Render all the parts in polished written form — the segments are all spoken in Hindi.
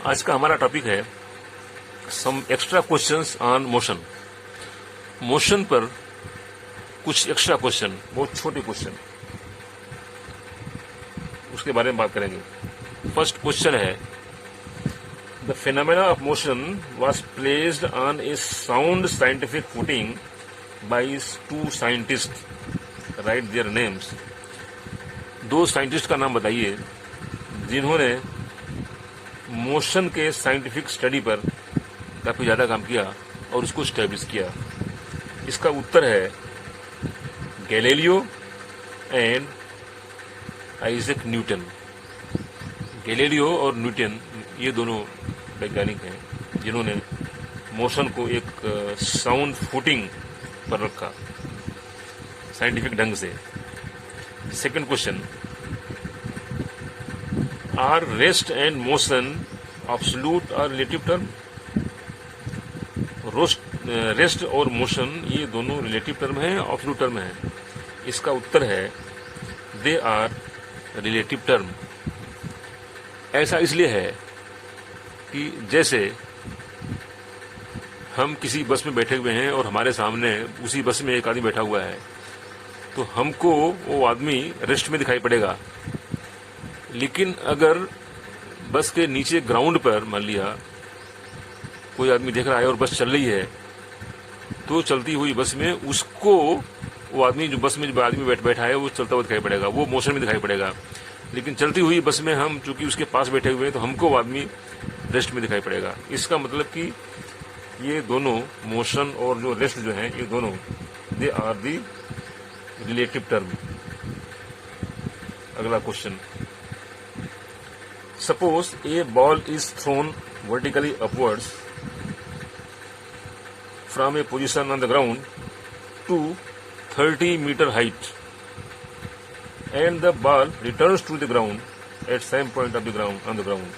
आज का हमारा टॉपिक है some extra questions on motion. Motion पर कुछ एक्स्ट्रा क्वेश्चन, बहुत छोटे क्वेश्चन, उसके बारे में बात करेंगे। फर्स्ट क्वेश्चन है, the phenomena of motion was placed on A sound scientific footing by two scientist, right their names. दो साइंटिस्ट का नाम बताइए जिन्होंने मोशन के साइंटिफिक स्टडी पर काफी ज्यादा काम किया और उसको स्टैब्लिश किया। इसका उत्तर है Galileo and Isaac Newton. Galileo और न्यूटन ये दोनों वैज्ञानिक हैं जिन्होंने मोशन को एक साउंड फुटिंग पर रखा साइंटिफिक ढंग से। Second question, are rest and motion absolute और रिलेटिव टर्म। रेस्ट और मोशन ये दोनों रिलेटिव टर्म है, एब्सोल्यूट टर्म है। इसका उत्तर है दे आर रिलेटिव टर्म। ऐसा इसलिए है कि जैसे हम किसी बस में बैठे हुए हैं और हमारे सामने उसी बस में एक आदमी बैठा हुआ है, तो हमको वो आदमी रेस्ट में दिखाई पड़ेगा। लेकिन अगर बस के नीचे ग्राउंड पर मान लिया कोई आदमी देख रहा है और बस चल रही है, तो चलती हुई बस में उसको वो आदमी जो बस में जो आदमी बैठा है वो चलता हुआ दिखाई पड़ेगा, वो मोशन में दिखाई पड़ेगा। लेकिन चलती हुई बस में हम चूंकि उसके पास बैठे हुए हैं तो हमको वो आदमी रेस्ट में दिखाई पड़ेगा। इसका मतलब कि ये दोनों मोशन और जो रेस्ट जो है ये दोनों they are the relative term. अगला question, suppose a ball is thrown vertically upwards from a position on the ground to 30 meter height and the ball returns to the ground at same point of the ground on the ground.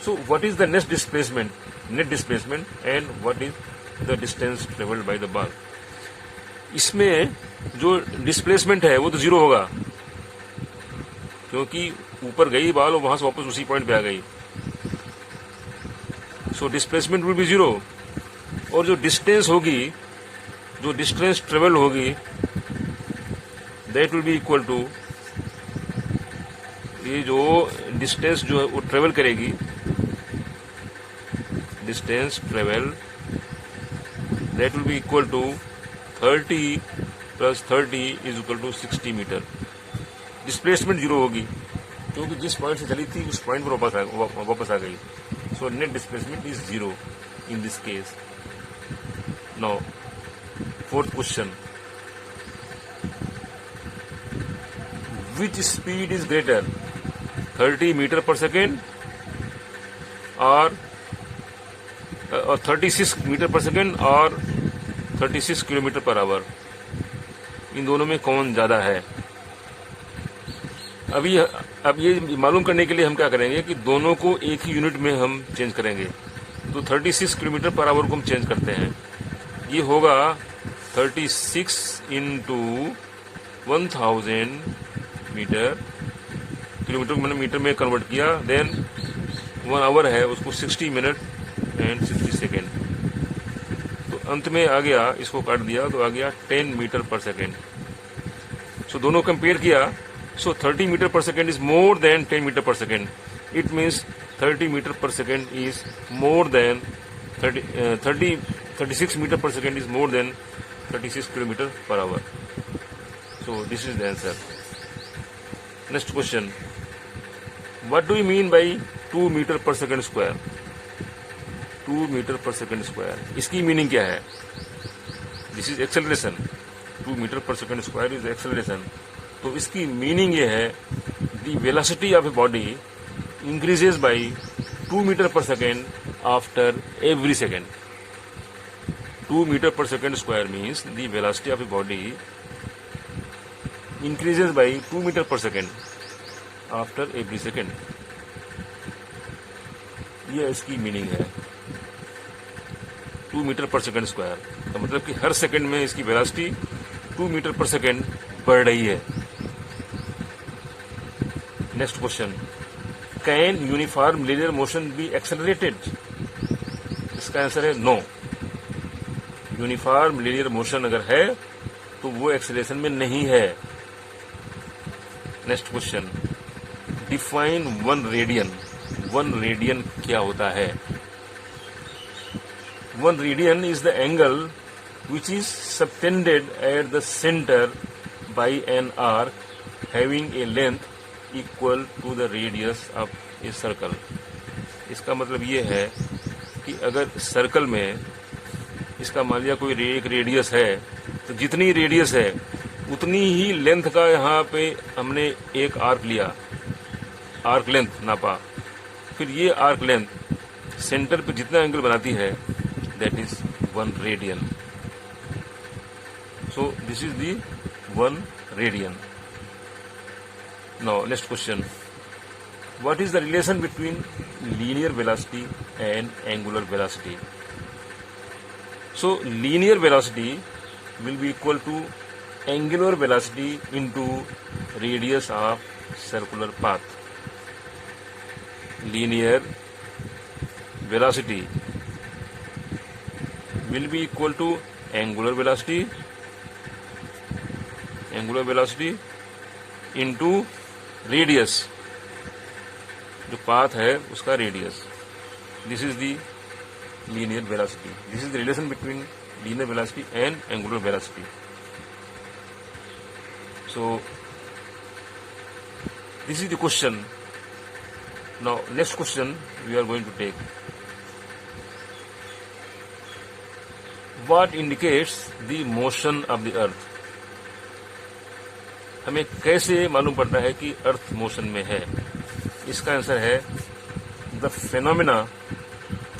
So what is the net displacement and what is the distance traveled by the ball? इसमें जो डिस्प्लेसमेंट है वो तो जीरो होगा क्योंकि ऊपर गई बॉल और वहां से वापस उसी पॉइंट पे आ गई। So displacement will be zero. और जो डिस्टेंस होगी, जो डिस्टेंस ट्रेवल होगी, that will be equal to, ये जो डिस्टेंस जो है वो ट्रेवल करेगी, distance travel that will be equal to 30 plus 30 is equal to 60 metre. Displacement zero होगी क्योंकि जिस पॉइंट से चली थी उस पॉइंट पर वापस आ गई। So net displacement is zero in this case. Now fourth question, which speed is greater, 30 metre per second और 36 मीटर पर सेकेंड और 36 किलोमीटर पर आवर। इन दोनों में कौन ज्यादा है? अब ये मालूम करने के लिए हम क्या करेंगे कि दोनों को एक ही यूनिट में हम चेंज करेंगे। तो 36 किलोमीटर पर आवर को हम चेंज करते हैं, ये होगा 36 इंटू 1000 मीटर, किलोमीटर को मैंने मीटर में कन्वर्ट किया। देन 1 आवर है उसको 60 मिनट एंड 60 सेकेंड। तो अंत में आ गया, इसको काट दिया तो आ गया 10 मीटर पर सेकेंड। सो दोनों कंपेयर किया। So 30 meter per second is more than 10 meter per second. It means 30 meter per second is more than 36 meter per second is more than 36 kilometer per hour. So this is the answer. Next question. What do you mean by 2 meter per second square? 2 meter per second square. इसकी मीनिंग क्या है? This is acceleration. 2 meter per second square is acceleration. तो इसकी मीनिंग ये है, the velocity of a body increases by 2 metre per second after every second. 2 metre per second square means the velocity of a body increases by 2 metre per second after every second. ये इसकी मीनिंग है 2 मीटर पर सेकेंड स्क्वायर का मतलब कि हर सेकेंड में इसकी वेलोसिटी 2 मीटर पर सेकेंड बढ़ रही है। Next question, can uniform linear motion be accelerated? इसका आंसर है नो। यूनिफॉर्म लीनियर मोशन अगर है तो वो एक्सेलरेशन में नहीं है। Next question, define one radian. One radian क्या होता है? One radian is the angle which is subtended at the center by an arc having a length equal to the radius of a circle. इसका मतलब ये है कि अगर सर्कल में इसका मान लिया कोई एक रेडियस है, तो जितनी रेडियस है उतनी ही लेंथ का यहाँ पे हमने एक आर्क लिया, आर्क लेंथ नापा, फिर ये आर्क लेंथ सेंटर पे जितना एंगल बनाती है that is one radian. So this is the one radian. Now next question. What is the relation between linear velocity and angular velocity? So linear velocity will be equal to angular velocity into radius of circular path. Linear velocity will be equal to angular velocity into radius, जो पाथ है उसका radius. This is the linear velocity. This is the relation between linear velocity and angular velocity. So this is the question. Now next question we are going to take. What indicates the motion of the earth? हमें कैसे मालूम पड़ता है कि अर्थ मोशन में है? इसका आंसर है the phenomena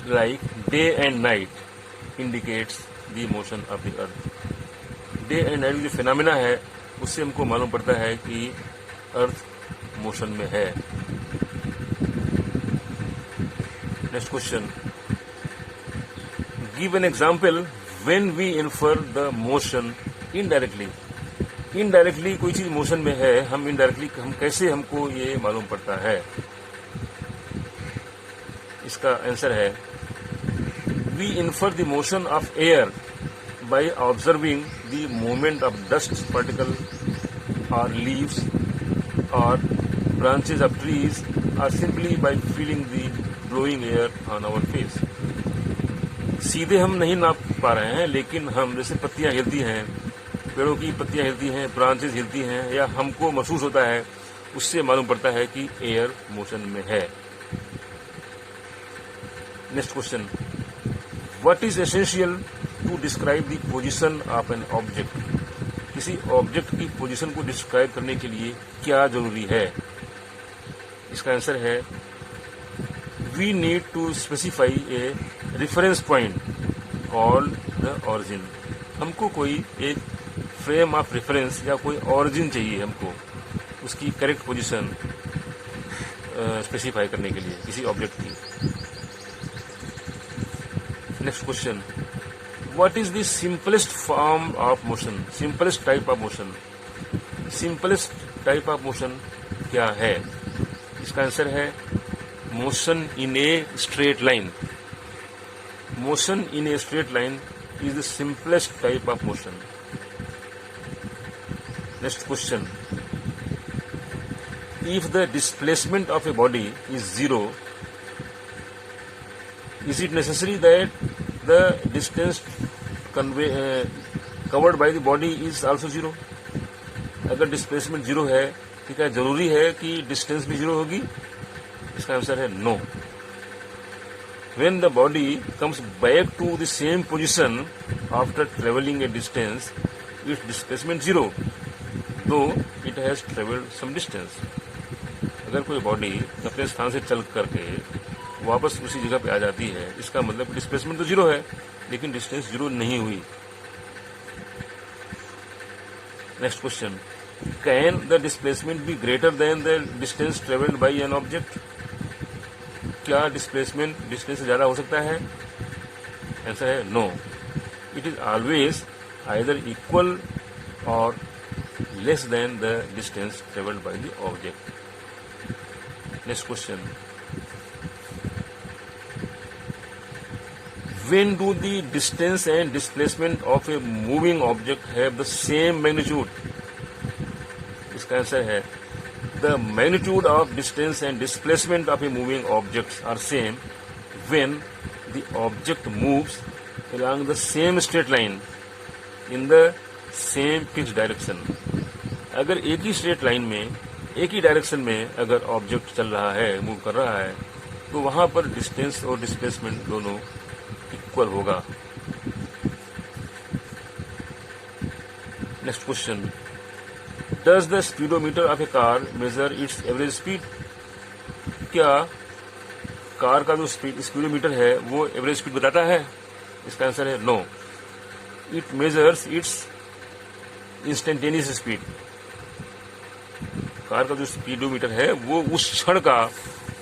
like day and night indicates the motion of the earth. Day and night जो फेनोमेना है उससे हमको मालूम पड़ता है कि अर्थ मोशन में है. Next question, give an example when we infer the motion indirectly. Indirectly कोई चीज मोशन में है, हम इनडायरेक्टली हम कैसे हमको ये मालूम पड़ता है? इसका आंसर है we infer the motion of air by observing the movement of dust particle और लीव्स और ब्रांचेस ऑफ ट्रीज और simply by feeling the blowing air on our face. सीधे हम नहीं नाप पा रहे हैं, लेकिन हम जैसे पत्तियां हिलती हैं, पेड़ों की पत्तियां हिलती हैं, ब्रांचेस हिलती हैं, या हमको महसूस होता है, उससे मालूम पड़ता है कि एयर मोशन में है. Next question, what is essential to describe the position of an object? किसी ऑब्जेक्ट की पोजीशन को डिस्क्राइब करने के लिए क्या जरूरी है? इसका आंसर है we need to specify a reference point called the origin. हमको कोई एक फ्रेम ऑफ रेफरेंस या कोई ऑरिजिन चाहिए हमको, उसकी करेक्ट पोजीशन स्पेसिफाई करने के लिए किसी ऑब्जेक्ट की. Next question, what is the simplest form of motion? Simplest type of motion. Simplest type of motion क्या है? इसका आंसर है motion in a straight line. Motion in a straight line is the simplest type of motion. Next question, if the displacement of a body is zero, is it necessary that the distance covered by the body is also zero? अगर डिस्प्लेसमेंट जीरो है तो क्या जरूरी है कि डिस्टेंस भी जीरो होगी? इसका आंसर है no. When the body comes back to the same position after traveling a distance, its displacement zero, though it has traveled some distance. अगर कोई बॉडी अपने स्थान से चल करके वापस उसी जगह पे आ जाती है, इसका मतलब डिस्प्लेसमेंट तो जीरो है, लेकिन डिस्टेंस जीरो नहीं हुई. Next question, can the displacement be greater than the distance travelled by an object? क्या डिस्प्लेसमेंट डिस्टेंस से ज्यादा हो सकता है? आंसर है no. It is always either equal और less than the distance travelled by the object. Next question, when do the distance and displacement of a moving object have the same magnitude? इसका आंसर है the magnitude of distance and displacement of a moving object are same when the object moves along the same straight line in the same fixed direction. अगर एक ही स्ट्रेट लाइन में एक ही डायरेक्शन में अगर ऑब्जेक्ट चल रहा है, मूव कर रहा है, तो वहां पर डिस्टेंस और डिस्प्लेसमेंट दोनों इक्वल होगा. Next question, does the speedometer of a car measure its average speed? क्या कार का जो स्पीडोमीटर है वो एवरेज स्पीड बताता है? इसका आंसर है no. It measures its instantaneous speed. Car का जो स्पीडोमीटर है वो उस क्षण का,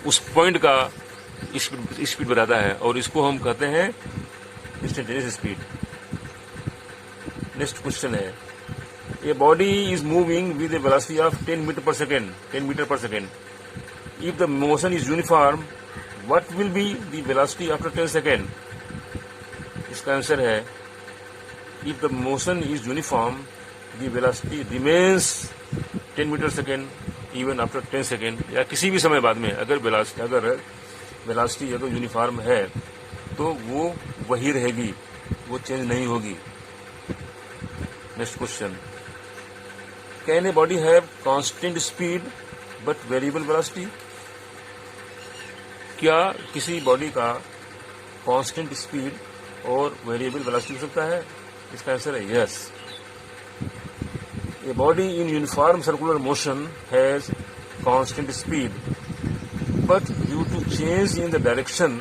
उस पॉइंट का स्पीड बताता है, और इसको हम कहते हैं इंस्टेंटेनियस स्पीड. नेक्स्ट क्वेश्चन है, a body is moving with a velocity of 10 metre per second. If the motion is uniform, what will be the velocity after 10 second? इसका आंसर है, if the motion is uniform, the velocity remains 10 metre second even after 10 second, या किसी भी समय बाद में अगर वेलोसिटी अगर यूनिफॉर्म है तो वो वही रहेगी, वो चेंज नहीं होगी. Next question, can a body have constant speed but variable velocity? क्या किसी बॉडी का कांस्टेंट स्पीड और वेरिएबल वेलोसिटी हो सकता है? इसका आंसर है yes. A body in uniform circular motion has constant speed, but due to change in the direction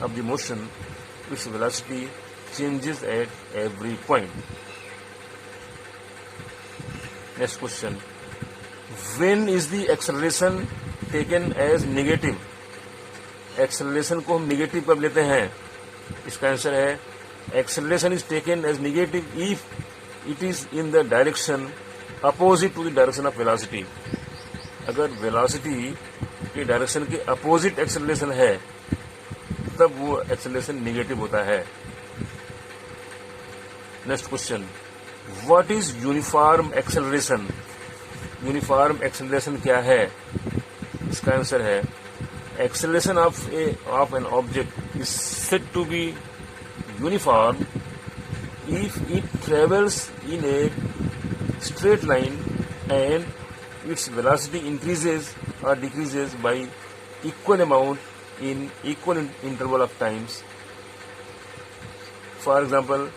of the motion, its velocity changes at every point. Next question, when is the acceleration taken as negative? Acceleration को हम negative कब लेते हैं? इसका आंसर है, acceleration is taken as negative if it is in the direction opposite to the direction of velocity. अगर वेलोसिटी के डायरेक्शन के अपोजिट एक्सेलरेशन है तब वो एक्सेलरेशन नेगेटिव होता है. Next question, what is uniform acceleration? Uniform acceleration क्या है? इसका आंसर है, acceleration of an object is said to be uniform if it travels in a straight line and its velocity increases or decreases by equal amount in equal interval of times. For example,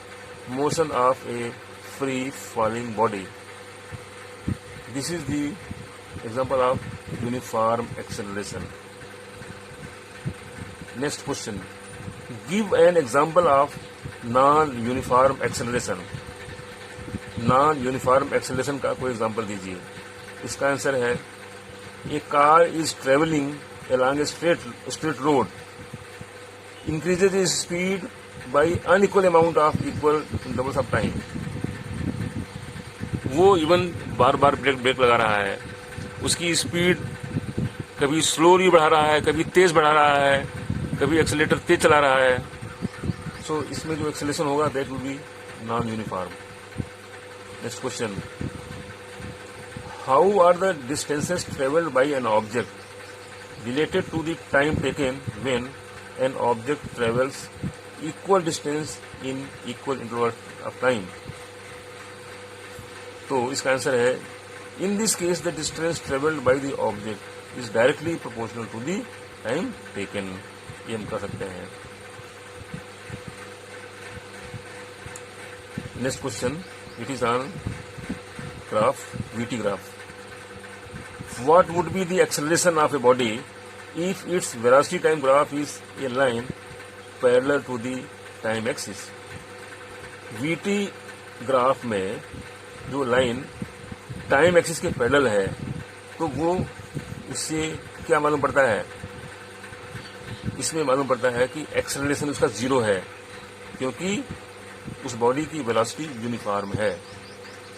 motion of a free falling body. This is the example of uniform acceleration. Next question, give an example of non-uniform acceleration. Non-uniform acceleration का कोई एग्जाम्पल दीजिए. इसका आंसर है, a car is travelling along a straight road, increases its speed by unequal amount of equal intervals of time. वो इवन बार बार ब्रेक लगा रहा है, उसकी स्पीड कभी स्लोली बढ़ा रहा है, कभी तेज बढ़ा रहा है, कभी एक्सेलेरेटर तेज चला रहा है. सो इसमें जो एक्सेलरेशन होगा that will be non uniform. Next question, how are the distances travelled by an object related to the time taken when an object travels equal distance in equal interval of time? तो इसका आंसर है, in this case the distance travelled by the object is directly proportional to the time taken. ये हम कर सकते हैं. Next question, it is on graph, VT graph. What would be the acceleration of a body if its velocity time graph is a line parallel to the time axis? VT graph में जो लाइन टाइम एक्सिस के पैरेलल है तो वो इससे क्या मालूम पड़ता है? इसमें मालूम पड़ता है कि एक्सेलरेशन उसका 0 है, क्योंकि उस बॉडी की वेलोसिटी यूनिफॉर्म है.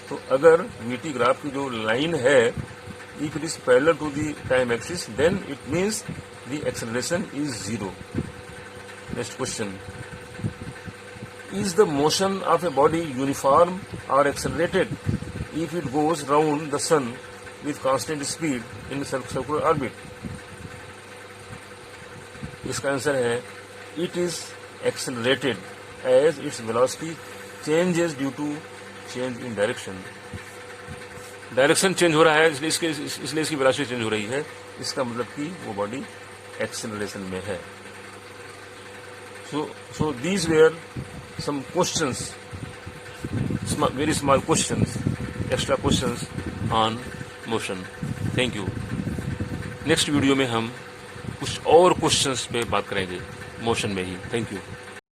तो अगर वीटी ग्राफ की जो लाइन है if it is parallel to the time axis, then it means the acceleration is 0. Next question. Is the motion of a body uniform or accelerated if it goes round the sun with constant speed in circular orbit? इसका आंसर है it is accelerated as its velocity changes due to change in direction. Direction change हो रहा है इसलिए इसकी वेलोसिटी चेंज हो रही है. इसका मतलब कि वो बॉडी एक्सेलरेशन में है. So these were some questions, very small questions, extra questions on motion. Thank you. Next video में हम कुछ और क्वेश्चंस पे बात करेंगे मोशन में ही. Thank you.